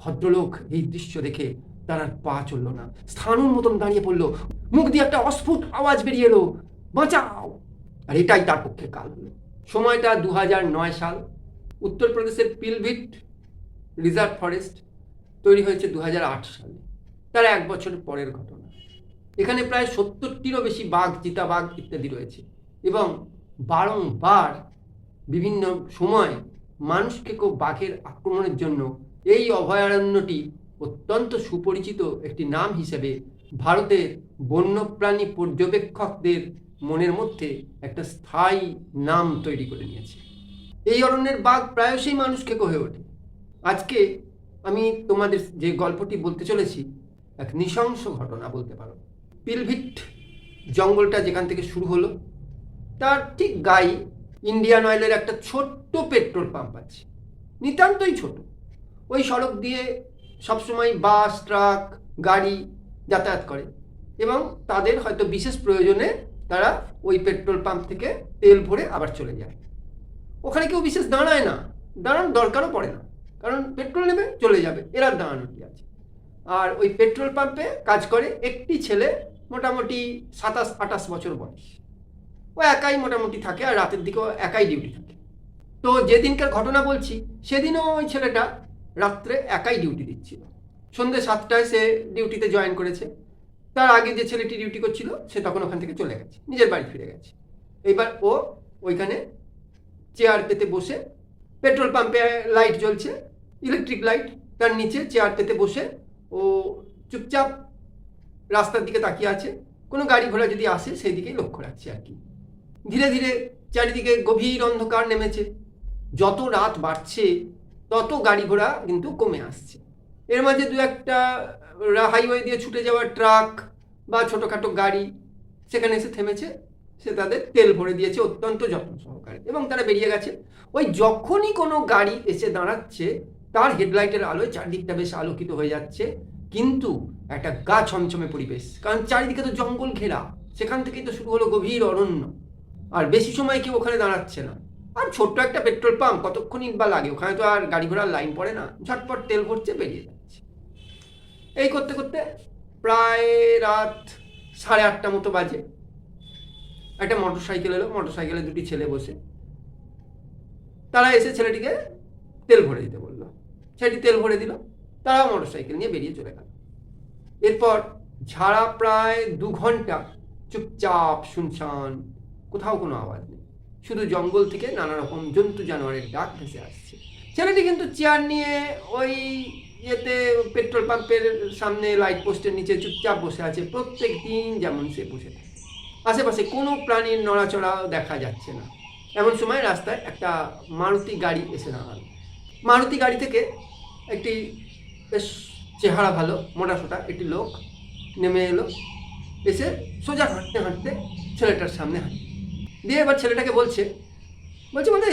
ভদ্রলোক এই দৃশ্য দেখে তার আর পা চলল না, স্থাণুর মতন দাঁড়িয়ে পড়ল। মুখ দিয়ে একটা অস্ফুট আওয়াজ বেরিয়ে এলো, বাঁচাও! আর এটাই তার পক্ষে কাল হলো। সময়টা 2009 সাল। উত্তরপ্রদেশের পিলভিট রিজার্ভ ফরেস্ট তৈরি হয়েছে 2008 সালে। তার 1 বছর পরের ঘটনা। এখানে প্রায় 70টিরও বেশি বাঘ, চিতাবাঘ ইত্যাদি রয়েছে এবং বারংবার বিভিন্ন সময় মানুষকে বাঘের আক্রমণের জন্য এই অভয়ারণ্যটি অত্যন্ত সুপরিচিত একটি নাম হিসেবে ভারতের বন্যপ্রাণী পর্যবেক্ষকদের মনের মধ্যে একটা স্থায়ী নাম তৈরি করে নিয়েছে। এই অরণ্যের বাঘ প্রায়শই মানুষকে হয়ে ওঠে। আজকে আমি তোমাদের যে গল্পটি বলতে চলেছি এক নৃশংস ঘটনা বলতে পারো। পিলভিট জঙ্গলটা যেখান থেকে শুরু হলো তার ঠিক গায়ে ইন্ডিয়ান অয়েলের একটা ছোট্ট পেট্রোল পাম্প আছে, নিতান্তই ছোট। ওই সড়ক দিয়ে সবসময় বাস, ট্রাক, গাড়ি যাতায়াত করে এবং তাদের হয়তো বিশেষ প্রয়োজনে তারা ওই পেট্রোল পাম্প থেকে তেল ভরে আবার চলে যায়। ওখানে কেউ বিশেষ দাঁড়ায় না, দাঁড়ানোর দরকারও পড়ে না, কারণ পেট্রোল নেবে চলে যাবে, এরা দাঁড়ানো কি আছে। আর ওই পেট্রোল পাম্পে কাজ করে একটি ছেলে, মোটামুটি 27-28 বছর বয়স। ও একাই মোটামুটি থাকে আর রাতের দিকেও একাই ডিউটি থাকে। তো যেদিনকার ঘটনা বলছি সেদিনও ওই ছেলেটা রাত্রে একাই ডিউটি দিচ্ছিল। সন্ধ্যে 7টায় সে ডিউটিতে জয়েন করেছে। তার আগে যে ছেলেটি ডিউটি করছিল সে তখন ওখান থেকে চলে গেছে, নিজের বাড়ি ফিরে গেছে। এবার ও ওইখানে চেয়ার পেতে বসে, পেট্রোল পাম্পে লাইট জ্বলছে, ইলেকট্রিক লাইট, তার নিচে চেয়ার পেতে বসে ও চুপচাপ রাস্তার দিকে তাকিয়ে আছে। কোনো গাড়ি ঘোড়া যদি আসে সেই দিকেই লক্ষ্য রাখছে আর কি। ধীরে ধীরে চারিদিকে গভীর অন্ধকার নেমেছে। যত রাত বাড়ছে তত গাড়ি ঘোড়া কিন্তু কমে আসছে। এর মাঝে দু একটা হাইওয়ে দিয়ে ছুটে যাওয়া ট্রাক বা ছোটোখাটো গাড়ি সেখানে এসে থেমেছে। সে তাদের তেল ভরে দিয়েছে অত্যন্ত যত্ন সহকারে এবং তারা বেরিয়ে গেছে। ওই যখনই কোনো গাড়ি এসে দাঁড়াচ্ছে তার হেডলাইটের আলোয় চারদিকটা বেশ আলোকিত হয়ে যাচ্ছে, কিন্তু একটা গা ছমছমে পরিবেশ, কারণ চারিদিকে তো জঙ্গল ঘেরা। সেখান থেকেই তো শুরু হলো গভীর অরণ্য। আর বেশি সময় কেউ ওখানে দাঁড়াচ্ছে না। আর ছোট্ট একটা পেট্রোল পাম্প, কতক্ষণই বা লাগে, ওখানে তো আর গাড়ি ঘোড়ার লাইন পড়ে না, ঝটপট তেল ভরছে বেরিয়ে যাচ্ছে। এই করতে করতে প্রায় রাত 8:30 মতো বাজে। একটা মোটর সাইকেল এলো, মোটর সাইকেলে দুটি ছেলে বসে। তারা এসে ছেলেটিকে তেল ভরে দিতে বললো। ছেলেটি তেল ভরে দিল, তারাও মোটর সাইকেল নিয়ে বেরিয়ে চলে গেল। এরপর ঝাড়া প্রায় 2 ঘন্টা চুপচাপ শুনশান, কোথাও কোনো আওয়াজ নেই, শুধু জঙ্গল থেকে নানা রকম জন্তু জানোয়ারের ডাক ভেসে আসছে। ছেলেটি কিন্তু চেয়ার নিয়ে ওই ইয়েতে পেট্রোল পাম্পের সামনে লাইট পোস্টের নিচে চুপচাপ বসে আছে, প্রত্যেক দিন যেমন সে বসে থাকে। আশেপাশে কোনো প্রাণীর নড়াচড়াও দেখা যাচ্ছে না। এমন সময় রাস্তায় একটা মারুতি গাড়ি এসে দাঁড়ালো। মারুতি গাড়ি থেকে একটি বেশ চেহারা ভালো মোটাসোটা একটি লোক নেমে এলো। এসে সোজা হাঁটতে হাঁটতে ছেলেটার সামনে হাঁটে দিয়ে এবার ছেলেটাকে বলছে মানে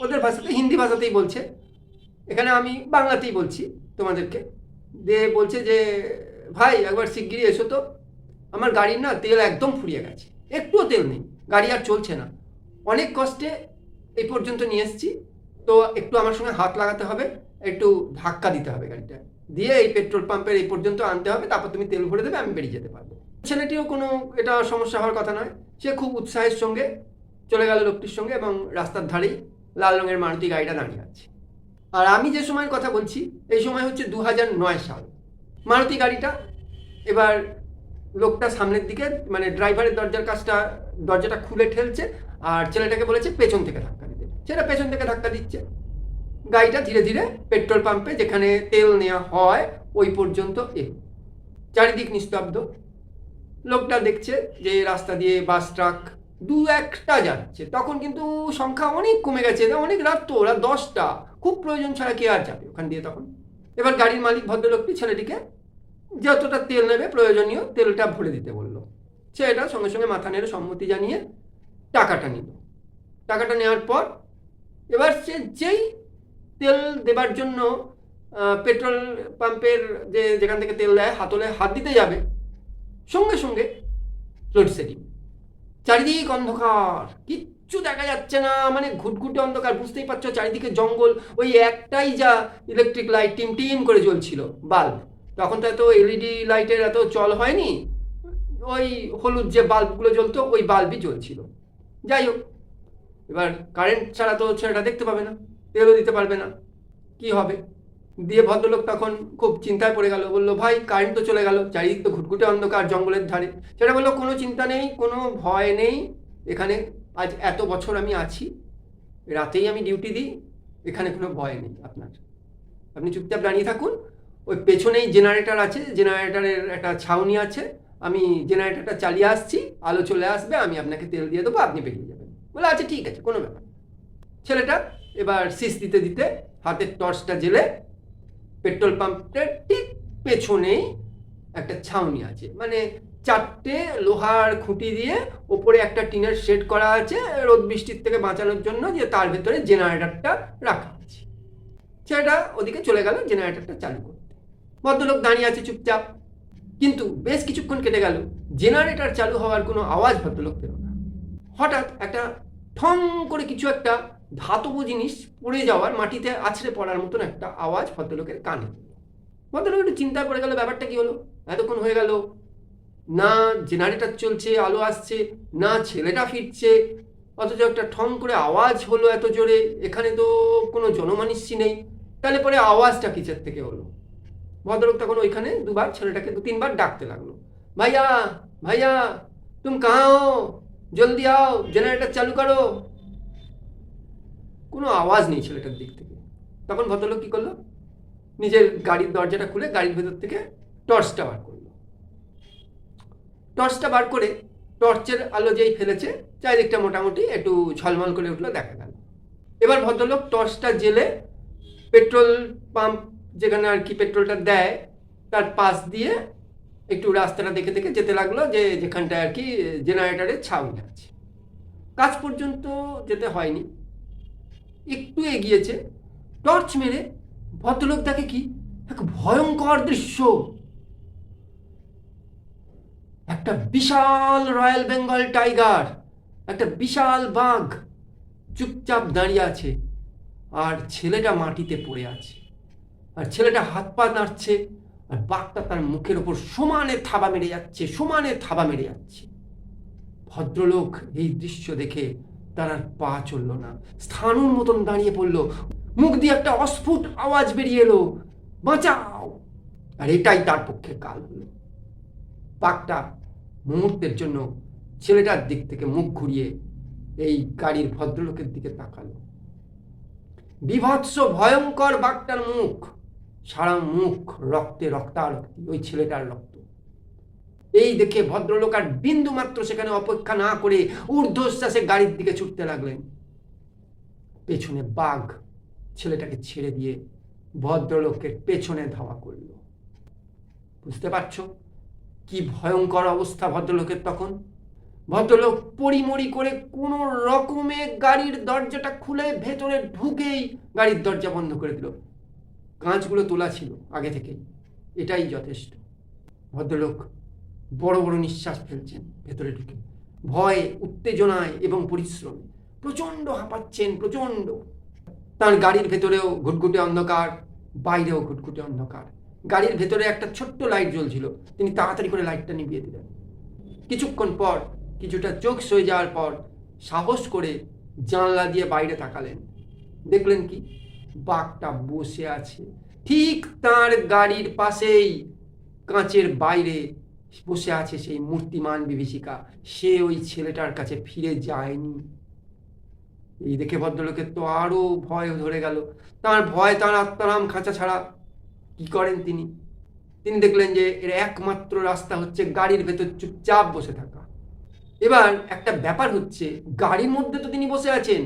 ওদের ভাষাতে, হিন্দি ভাষাতেই বলছে, এখানে আমি বাংলাতেই বলছি তোমাদেরকে। দিয়ে বলছে যে ভাই একবার শিগগিরই এসো তো, আমার গাড়ির না তেল একদম ফুরিয়ে গেছে, একটুও তেল নেই, গাড়ি আর চলছে না, অনেক কষ্টে এই পর্যন্ত নিয়ে এসেছি, তো একটু আমার সঙ্গে হাত লাগাতে হবে, একটু ধাক্কা দিতে হবে গাড়িটা, দিয়ে এই পেট্রোল পাম্পের এই পর্যন্ত আনতে হবে, তারপর তুমি তেল ভরে দেবে, আমি বেরিয়ে যেতে পারবো। ছেলেটিও কোনো এটা সমস্যা হওয়ার কথা নয়, সে খুব উৎসাহের সঙ্গে চলে গেল লোকটির সঙ্গে এবং রাস্তার ধারেই লাল রঙের মারুতি গাড়িটা দাঁড়িয়ে আছে। আর আমি যে সময়ের কথা বলছি এই সময় হচ্ছে 2009 সাল। মারুতি গাড়িটা এবার লোকটা সামনের দিকে, মানে ড্রাইভারের দরজাটা খুলে ঠেলছে আর ছেলেটাকে বলেছে পেছন থেকে ধাক্কা দিতে। সেটা পেছন থেকে ধাক্কা দিচ্ছে। গাড়িটা ধীরে ধীরে পেট্রোল পাম্পে যেখানে তেল নেওয়া হয় ওই পর্যন্ত এলো। চারিদিক নিস্তব্ধ। লোকটা দেখছে যে রাস্তা দিয়ে বাস, ট্রাক 2-1টা যাচ্ছে। তখন কিন্তু সংখ্যা অনেক কমে গেছে, অনেক রাত, তো রাত 10টা, খুব প্রয়োজন ছাড়া কে আর যাবে ওখান দিয়ে তখন। এবার গাড়ির মালিক ভদ্রলোকটি ছেলেটিকে যতটা তেল নেবে প্রয়োজনীয় তেলটা ভরে দিতে বললো। ছেলেটা সঙ্গে সঙ্গে মাথা নেড়ে সম্মতি জানিয়ে টাকাটা নিল। টাকাটা নেওয়ার পর এবার সে যেই তেল দেবার জন্য পেট্রোল পাম্পের যেখান থেকে তেল দেয় হাতলে হাত দিতে যাবে, সঙ্গে সঙ্গে লোডশেডিং, চারিদিক অন্ধকার, কিচ্ছু কিচ্ছু দেখা যাচ্ছে না, মানে ঘুটঘুটে অন্ধকার, বুঝতেই পারছো চারিদিকে জঙ্গল, ওই একটাই যা ইলেকট্রিক লাইট টিম টিম করে জ্বলছিল, বাল্ব। তখন তো এত এলইডি লাইটের এত চল হয়নি, ওই হলুদ যে বাল্বগুলো জ্বলতো ওই বাল্বই জ্বলছিল। যাই হোক, এবার কারেন্ট ছাড়া তো ছেলেটা দেখতে পাবে না, তেলও দিতে পারবে না, কি হবে? দিয়ে ভদ্রলোক তখন খুব চিন্তায় পড়ে গেল, বললো ভাই কারেন্ট তো চলে গেল, চারিদিক তো ঘুটঘুটে অন্ধকার জঙ্গলের ধারে। সেটা বললো কোনো চিন্তা নেই, কোনো ভয় নেই, এখানে আজ এত বছর আমি আছি, রাতেই আমি ডিউটি দিই, এখানে কোনো ভয় নেই আপনার, আপনি চুপচাপ দাঁড়িয়ে থাকুন, ওই পেছনেই জেনারেটর আছে, জেনারেটরের একটা ছাউনি আছে, আমি জেনারেটরটা চালিয়ে আসছি, আলো চলে আসবে, আমি আপনাকে তেল দিয়ে দেবো, আপনি বেরিয়ে যাবেন। বলে আচ্ছা ঠিক আছে, কোনো ব্যাপার। ছেলেটা এবার শীষ দিতে দিতে হাতের টর্চটা জেলে পেট্রোল পাম্পের ঠিক পেছনেই একটা ছাউনি আছে, মানে চারটে লোহার খুঁটি দিয়ে ওপরে একটা টিনের শেড করা আছে রোদ বৃষ্টির থেকে বাঁচানোর জন্য, যে তার ভেতরে জেনারেটরটা রাখা আছে। ছেলেটা ওদিকে চলে গেল জেনারেটরটা চালু করতে, ভদ্রলোক দাঁড়িয়ে আছে চুপচাপ। কিন্তু বেশ কিছুক্ষণ কেটে গেল, জেনারেটর চালু হওয়ার কোনো আওয়াজ ভদ্রলোক পেল না। হঠাৎ একটা ঠং করে কিছু একটা ধাতব জিনিস পড়ে যাওয়ার, মাটিতে আছড়ে পড়ার মতন একটা আওয়াজ ভদ্রলোকের কানে। ভদ্রলোক একটু চিন্তায় পড়ে গেল, ব্যাপারটা কি হলো, এতক্ষণ হয়ে গেল না জেনারেটর চলছে, আলো আসছে, না ছেলেটা ফিরছে, অথচ একটা ঠং করে আওয়াজ হলো এত জোরে, এখানে তো কোনো জনমানুষ্যই নেই, তাহলে পরে আওয়াজটা কিসের থেকে হলো? ভদ্রলোক তখন ওইখানে দুবার ছেলেটাকে 2-3 বার ডাকতে লাগলো, ভাইয়া ভাইয়া তুম কাহা হো, জলদি আও, জেনারেটর চালু করো। কোনো আওয়াজ নেই ছেলেটার দিক থেকে। তখন ভদ্রলোক কি করলো, নিজের গাড়ির দরজাটা খুলে গাড়ির ভেতর থেকে টর্চটা বার করলো। টর্চটা বার করে টর্চের আলো যেই ফেলেছে, চারিদিকটা মোটামুটি একটু ঝলমল করে উঠলো, দেখা গেল। এবার ভদ্রলোক টর্চটা জেলে পেট্রোল পাম্প যেখানে আর কি পেট্রোলটা দেয় তার পাশ দিয়ে একটু রাস্তাটা দেখে দেখে যেতে লাগলো, যে যেখানটায় আর কি জেনারেটরের ছাউনি আছে। কাজ পর্যন্ত যেতে হয়নি, একটু এগিয়েছে, টর্চ মেরে ভদ্রলোক দেখে কি এক ভয়ঙ্কর দৃশ্য। একটা বিশাল রয়্যাল বেঙ্গল টাইগার, একটা বিশাল বাঘ চুপচাপ দাঁড়িয়ে আছে, আর ছেলেটা মাটিতে পড়ে আছে, আর ছেলেটা হাত পা নাড়ছে, আর বাঘটা তার মুখের ওপর সমানে থাবা মেরে যাচ্ছে, সমানে থাবা মেরে যাচ্ছে। ভদ্রলোক এই দৃশ্য দেখে তার আর পা চলল না, স্থাণুর মতন দাঁড়িয়ে পড়ল, মুখ দিয়ে একটা অস্ফুট আওয়াজ বেরিয়ে এলো, বাঁচাও। আর এটাই তার পক্ষে কাল হলো। বাঘটা মুহূর্তের জন্য ছেলেটার দিক থেকে মুখ ঘুরিয়ে এই গাড়ির ভদ্রলোকের দিকে তাকালো। বিভৎস ভয়ঙ্কর বাঘটার মুখ, সারা মুখ রক্তে রক্তারক্তি, ওই ছেলেটার রক্ত। এই দেখে ভদ্রলোক আর বিন্দু মাত্র সেখানে অপেক্ষা না করে ঊর্ধ্বশ্বাসে গাড়ির দিকে ছুটতে লাগলেন। পেছনে বাঘ ছেলেটাকে ছেড়ে দিয়ে ভদ্রলোকের পেছনে ধাওয়া করল। বুঝতে পারছো কি ভয়ঙ্কর অবস্থা ভদ্রলোকের তখন? ভদ্রলোক পরিমরি করে কোন রকমে গাড়ির দরজাটা খুলে ভেতরে ঢুকেই গাড়ির দরজা বন্ধ করে দিল। কাঁচগুলো তোলা ছিল আগে থেকেই, এটাই যথেষ্ট। ভদ্রলোক বড় বড় নিঃশ্বাস ফেলছেন ভেতরে ঢুকে, ভয়ে, উত্তেজনায় এবং পরিশ্রমে প্রচন্ড হাঁপাচ্ছেন, প্রচন্ড। তার গাড়ির ভেতরেও ঘুটঘুটে অন্ধকার, বাইরেও ঘুটঘুটে অন্ধকার। গাড়ির ভেতরে একটা ছোট্ট লাইট জ্বলছিল, তিনি তাড়াতাড়ি করে লাইটটা নিভিয়ে দিলেন। কিছুক্ষণ পর, কিছুটা চোখ সয়ে যাওয়ার পর সাহস করে জানলা দিয়ে বাইরে তাকালেন। দেখলেন কি, বাঘটা বসে আছে ঠিক তার গাড়ির পাশেই, কাঁচের বাইরে বসে আছে সেই মূর্তিমান বিভীষিকা। সে ওই ছেলেটার কাছে ফিরে যায়নি। এই দেখে ভদ্রলোকের তো আরো ভয় ধরে গেল। তার ভয় তার আত্মারাম খাঁচা ছাড়া। কি করেন তিনি? তিনি দেখলেন যে এর একমাত্র রাস্তা হচ্ছে গাড়ির ভেতর চুপচাপ বসে থাকা। এবার একটা ব্যাপার হচ্ছে, গাড়ির মধ্যে তো তিনি বসে আছেন,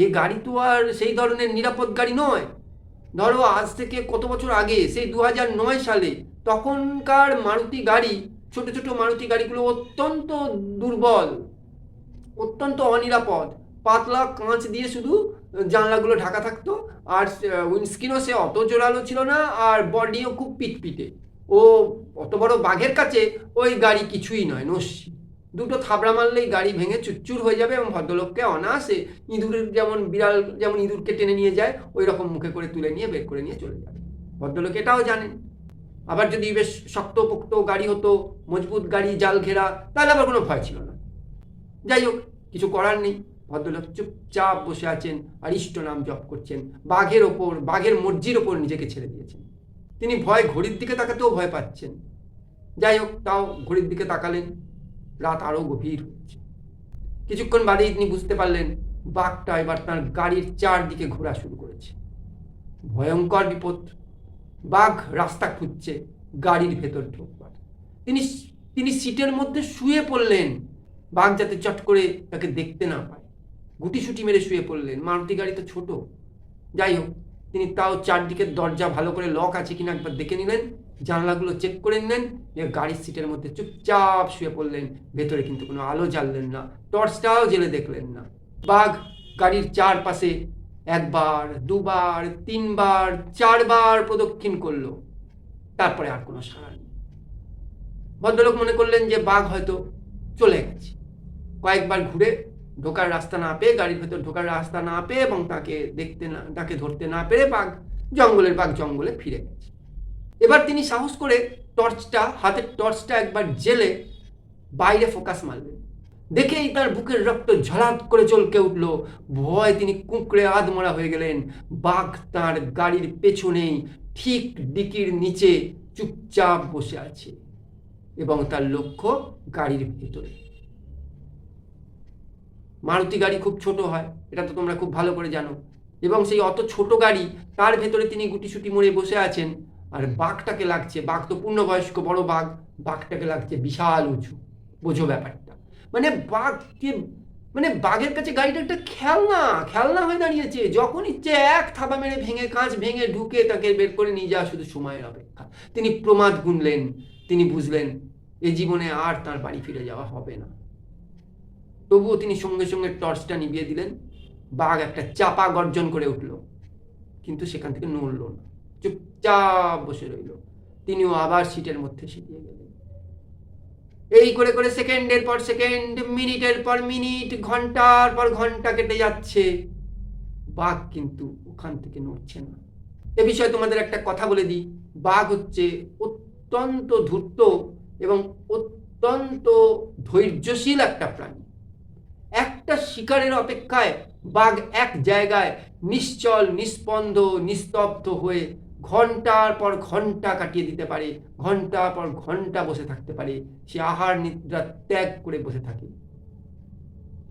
এ গাড়ি তো আর সেই ধরনের নিরাপদ গাড়ি নয়। ধরো আজ থেকে কত বছর আগে, সেই 2009 সালে, তখনকার মারুতি গাড়ি, ছোট ছোট মারুতি গাড়িগুলো অত্যন্ত দুর্বল, অত্যন্ত অনিরাপদ। পাতলা কাঁচ দিয়ে শুধু জানলাগুলো ঢাকা থাকতো, আর উইন্ডস্ক্রিনও সে অত জোরালো ছিল না, আর বডিও খুব পিটপিটে। ও অত বড় বাঘের কাছে ওই গাড়ি কিছুই নয়, নস্যি। দুটো থাবড়া মারলেই গাড়ি ভেঙে চুরচুর হয়ে যাবে এবং ভদ্রলোককে অনায়াসে ইঁদুরের যেমন বিড়াল যেমন ইঁদুরকে টেনে নিয়ে যায় ওই রকম মুখে করে তুলে নিয়ে বের করে নিয়ে চলে যাবে। ভদ্রলোক এটাও জানেন। আবার যদি বেশ শক্তপোক্ত গাড়ি হতো, মজবুত গাড়ি, জাল ঘেরা, তাহলে আবার কোনো ভয় ছিল না। যাই হোক, কিছু করার নেই। ভদ্রলোক চুপচাপ বসে আছেন আর ইষ্ট নাম জপ করছেন। বাঘের মর্জির ওপর নিজেকে ছেড়ে দিয়েছেন। তিনি ঘড়ির দিকে তাকাতেও ভয় পাচ্ছেন। যাই হোক, তাও ঘড়ির দিকে তাকালেন। রাত আরো গভীর হচ্ছে। কিছুক্ষণ বাদেই তিনি বুঝতে পারলেন বাঘটা এবার তার গাড়ির চারদিকে ঘোরা শুরু করেছে। ভয়ঙ্কর বিপদ। বাঘ রাস্তা খুঁজছে গাড়ির ভেতর ঢোকবার। তিনি সিটের মধ্যে শুয়ে পড়লেন, বাঘ যাতে চট করে তাকে দেখতে না পায়। গুটিসুটি মেরে শুয়ে পড়লেন। মারুতি গাড়ি তো ছোট। যাই হোক, তিনি তাও চারদিকের দরজা ভালো করে লক আছে কিনা একবার দেখে নিলেন, জানলাগুলো চেক করে নিলেন, গাড়ির সিটের মধ্যে চুপচাপ শুয়ে পড়লেন। ভেতরে কিন্তু কোনো আলো জ্বাললেন না, টর্চটাও জেলে দেখলেন না। বাঘ গাড়ির চারপাশে একবার, দুবার, তিনবার, চারবার প্রদক্ষিণ করলো। তারপরে আর কোনো সাড়া নেই। ভদ্রলোক মনে করলেন যে বাঘ হয়তো চলে গেছে। কয়েকবার ঘুরে ঢোকার রাস্তা না পেয়ে, গাড়ির ভেতর ঢোকার রাস্তা না পেয়ে এবং তাকে ধরতে না পেরে জঙ্গলের বাঘ জঙ্গলে ফিরে গেছে। এবার তিনি সাহস করে হাতের টর্চটা একবার জেলে বাইরে ফোকাস মারলেন। দেখেই তার বুকের রক্ত ঝলাত করে চলকে উঠল। ভয় তিনি কুঁকড়ে আধমরা হয়ে গেলেন। বাঘ তার গাড়ির পেছনেই ঠিক ডিকির নিচে চুপচাপ বসে আছে এবং তার লক্ষ্য গাড়ির ভেতরে। মারুতি গাড়ি খুব ছোট হয়, এটা তো তোমরা খুব ভালো করে জানো। এবং সেই অত ছোট গাড়ি, তার ভেতরে তিনি গুটিসুটি মরে বসে আছেন। আর বাঘটাকে লাগছে, বাঘ তো পূর্ণবয়স্ক বড় বাঘ, বাঘটাকে লাগছে বিশাল উঁচু। বোঝো ব্যাপারটা। বাঘের কাছে গাড়িটা একটা খেলনা হয়ে দাঁড়িয়েছে। যখন ইচ্ছে এক থাবা মেরে কাঁচ ভেঙে ঢুকে তাকে বের করে নিয়ে যাওয়া শুধু সময়ের অপেক্ষা। তিনি প্রমাদ গুনলেন। তিনি বুঝলেন এ জীবনে আর তার বাড়ি ফিরে যাওয়া হবে না। তবুও তিনি সঙ্গে সঙ্গে টর্চটা নিভিয়ে দিলেন। বাঘ একটা চাপা গর্জন করে উঠল, কিন্তু সেখান থেকে নড়ল না, চুপচাপ বসে রইল। তিনিও আবার সিটের মধ্যে সিটিয়ে গেলেন। এই করে করে সেকেন্ডের পর সেকেন্ড, মিনিটের পর মিনিট, ঘন্টার পর ঘন্টা কেটে যাচ্ছে। বাঘ কিন্তু ওখান থেকে নড়ছে না। এ বিষয়ে তোমাদের একটা কথা বলে দিই। বাঘ হচ্ছে অত্যন্ত ধূর্ত এবং অত্যন্ত ধৈর্যশীল একটা প্রাণী। একটা শিকারের অপেক্ষায় বাঘ এক জায়গায় নিশ্চল, নিস্পন্দ, নিস্তব্ধ হয়ে ঘন্টার পর ঘন্টা কাটিয়ে দিতে পারে, ঘন্টার পর ঘন্টা বসে থাকতে পারে। সে আহার নিদ্রা ত্যাগ করে বসে থাকে।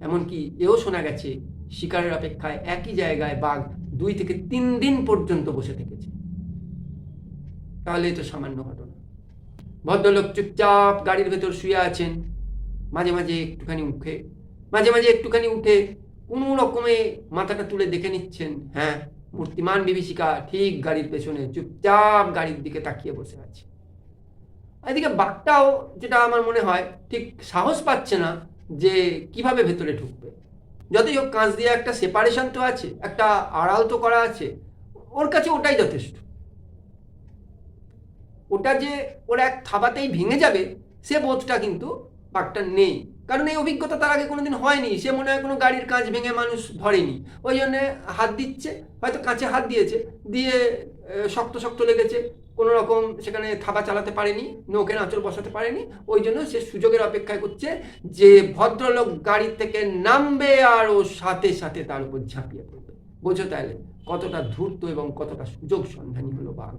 এমনকি এও শোনা গেছে শিকারের অপেক্ষায় একই জায়গায় বাঘ 2 থেকে 3 দিন পর্যন্ত বসে থেকেছে। তাহলে তো সামান্য ঘটনা। ভদ্রলোক চুপচাপ গাড়ির ভেতর শুয়ে আছেন। মাঝে মাঝে একটুখানি উঠে কোনো রকমে মাথাটা তুলে দেখে নিচ্ছেন। হ্যাঁ, মূর্তিমান বিভীষিকা ঠিক গাড়ির পেছনে চুপচাপ গাড়ির দিকে তাকিয়ে বসে আছে। এদিকে বাঘটাও, যেটা আমার মনে হয়, ঠিক সাহস পাচ্ছে না যে কিভাবে ভেতরে ঢুকবে। যতই হোক কাঁচ দিয়ে একটা সেপারেশন তো আছে, একটা আড়াল তো করা আছে। ওর কাছে ওটাই যথেষ্ট। ওটা যে ওর এক থাবাতেই ভেঙে যাবে সে বোধটা কিন্তু বাঘটার নেই। কারণ এই অভিজ্ঞতা তার আগে কোনোদিন হয়নি। সে মনে হয় কোনো গাড়ির কাঁচ ভেঙে মানুষ ধরেনি, ওই জন্যে হাত দিচ্ছে, হয়তো কাঁচে হাত দিয়েছে, দিয়ে শক্ত শক্ত লেগেছে, কোনো রকম সেখানে থাবা চালাতে পারেনি, নৌকের আঁচড় বসাতে পারেনি। ওই জন্য সে সুযোগের অপেক্ষায় করছে যে ভদ্রলোক গাড়ি থেকে নামবে আর ও সাথে সাথে তার উপর ঝাঁপিয়ে পড়বে। বোঝো তাহলে কতটা ধূর্ত এবং কতটা সুযোগ সন্ধানী হলো বাঘ।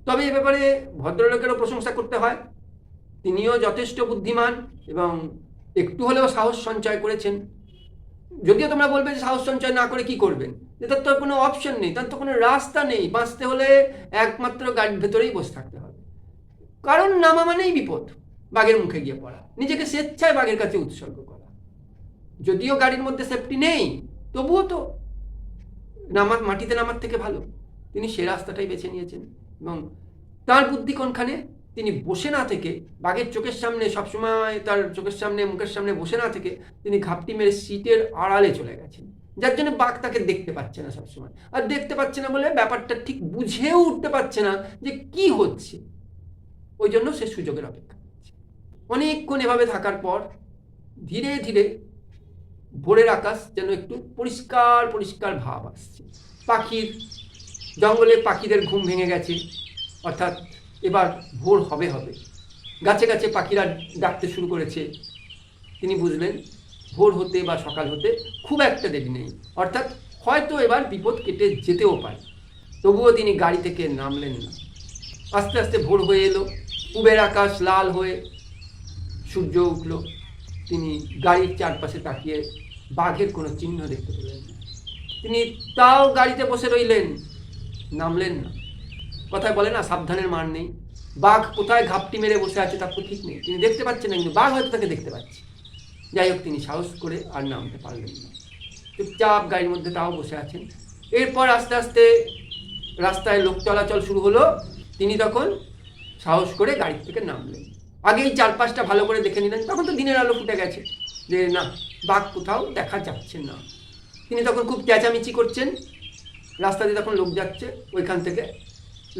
তবে এ ব্যাপারে ভদ্রলোকেরও প্রশংসা করতে হয়। তিনিও যথেষ্ট বুদ্ধিমান এবং একটু হলেও সাহস সঞ্চয় করেছেন। যদিও তোমরা বলবে যে সাহস সঞ্চয় না করে কি করবেন, যে তার তো কোনো অপশন নেই, তার তো কোনো রাস্তা নেই। বাঁচতে হলে একমাত্র গাড়ির ভেতরেই বসে থাকতে হবে। কারণ নামা মানেই বিপদ, বাঘের মুখে গিয়ে পড়া, নিজেকে স্বেচ্ছায় বাঘের কাছে উৎসর্গ করা। যদিও গাড়ির মধ্যে সেফটি নেই, তবুও তো মাটিতে নামার থেকে ভালো। তিনি সে রাস্তাটাই বেছে নিয়েছেন এবং তার বুদ্ধি কোনখানে, তিনি বসে না থেকে, বাঘের চোখের সামনে সবসময় তার চোখের সামনে মুখের সামনে বসে না থেকে তিনি ঘাপটি মেরে সিটের আড়ালে চলে গেছেন, যার জন্য বাঘ তাকে দেখতে পাচ্ছে না সবসময়। আর দেখতে পাচ্ছে না বলে ব্যাপারটা ঠিক বুঝেও উঠতে পারছে না যে কি হচ্ছে। ওই জন্য সে সুযোগের অপেক্ষা করছে। অনেকক্ষণ এভাবে থাকার পর ধীরে ধীরে ভোরের আকাশ যেন একটু পরিষ্কার পরিষ্কার ভাব আসছে। জঙ্গলে পাখিদের ঘুম ভেঙে গেছে, অর্থাৎ এবার ভোর হবে। গাছে গাছে পাখিরা ডাকতে শুরু করেছে। তিনি বুঝলেন ভোর হতে বা সকাল হতে খুব একটা দেরি নেই, অর্থাৎ হয়তো এবার বিপদ কেটে যেতেও পারে। তবুও তিনি গাড়ি থেকে নামলেন না। আস্তে আস্তে ভোর হয়ে এলো, পূবের আকাশ লাল হয়ে সূর্য উঠল। তিনি গাড়ির চারপাশে তাকিয়ে বাঘের কোনো চিহ্ন দেখতে পেলেন না। তিনি তাও গাড়িতে বসে রইলেন, নামলেন না। কথায় বলে না, সাবধানের মার নেই। বাঘ কোথায় ঘাপটি মেরে বসে আছে তার তো ঠিক নেই। তিনি দেখতে পাচ্ছেন না, কিন্তু বাঘ হয়তো তাকে দেখতে পাচ্ছে। যাই হোক, তিনি সাহস করে আর নামতে পারলেন না। চুপচাপ গাড়ির মধ্যে তাও বসে আছেন। এরপর আস্তে আস্তে রাস্তায় লোক চলাচল শুরু হলো। তিনি তখন সাহস করে গাড়ি থেকে নামলেন। আগেই চারপাশটা ভালো করে দেখে নিলেন। তখন তো দিনের আলো ফুটে গেছে, যে না, বাঘ কোথাও দেখা যাচ্ছে না। তিনি তখন খুব চেঁচামেচি করছেন। রাস্তা দিয়ে তখন লোক যাচ্ছে, ওইখান থেকে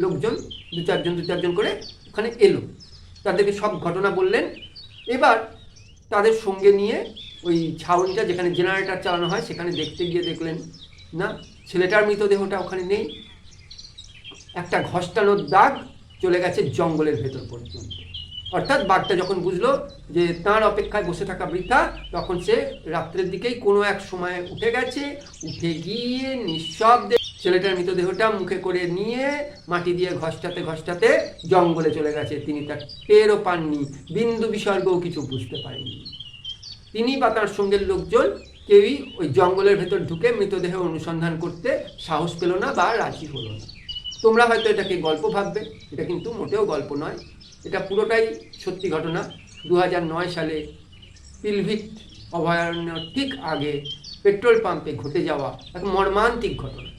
লোকজন দু চারজন করে ওখানে এলো। তাদেরকে সব ঘটনা বললেন। এবার তাদের সঙ্গে নিয়ে ওই ছাউনিটা, যেখানে জেনারেটর চালানো হয়, সেখানে দেখতে গিয়ে দেখলেন না, ছেলেটার মৃতদেহটা ওখানে নেই। একটা ঘষ্টানোর দাগ চলে গেছে জঙ্গলের ভেতর পর্যন্ত। অর্থাৎ বাঘটা যখন বুঝলো যে তার অপেক্ষায় বসে থাকা বৃথা, তখন সে রাত্রের দিকেই কোনো এক সময় উঠে গেছে। উঠে গিয়ে নিঃশব্দে ছেলেটার মৃতদেহটা মুখে করে নিয়ে মাটি দিয়ে ঘষ্টাতে জঙ্গলে চলে গেছে। তিনি তার টেরও পাননি, বিন্দু বিসর্গও কিছু বুঝতে পারেননি। তিনি বা তার সঙ্গের লোকজন কেউই ওই জঙ্গলের ভেতর ঢুকে মৃতদেহ অনুসন্ধান করতে সাহস পেল না বা রাজি হলো না। তোমরা হয়তো এটাকে গল্প ভাববে, এটা কিন্তু মোটেও গল্প নয়। এটা পুরোটাই সত্যি ঘটনা। 2009 সালে পিলভিট অভয়ারণ্যর ঠিক আগে পেট্রোল পাম্পে ঘটে যাওয়া এক মর্মান্তিক ঘটনা।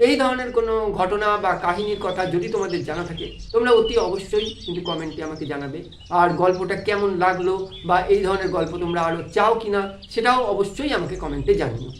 এই ধরনের কোনো ঘটনা বা কাহিনীর কথা যদি তোমাদের জানা থাকে, তোমরা অতি অবশ্যই কিন্তু কমেন্টে আমাকে জানাবে। আর গল্পটা কেমন লাগলো বা এই ধরনের গল্প তোমরা আরও চাও কিনা, সেটাও অবশ্যই আমাকে কমেন্টে জানিও।